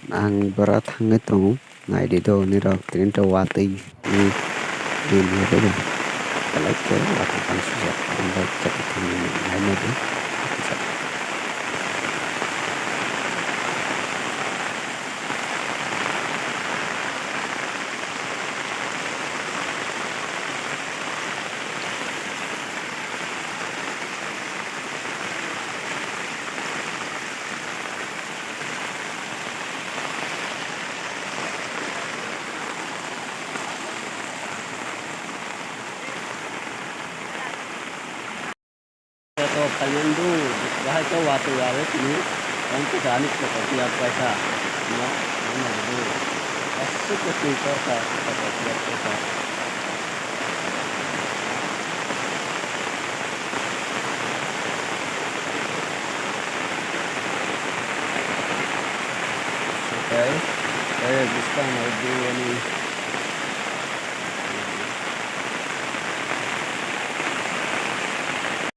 ang berat hangitung ngai di do ni rok tin to wati ni ni do kalai ke wati kan sujat anda cek ni ngai na di तो कलंदू वहाँ तो वाते वाले तुम्हें हम तो जाने को पति आप पैसा ना ना दो ऐसे तो स्पीकर का पति आप पैसा okay जिसका मैं दो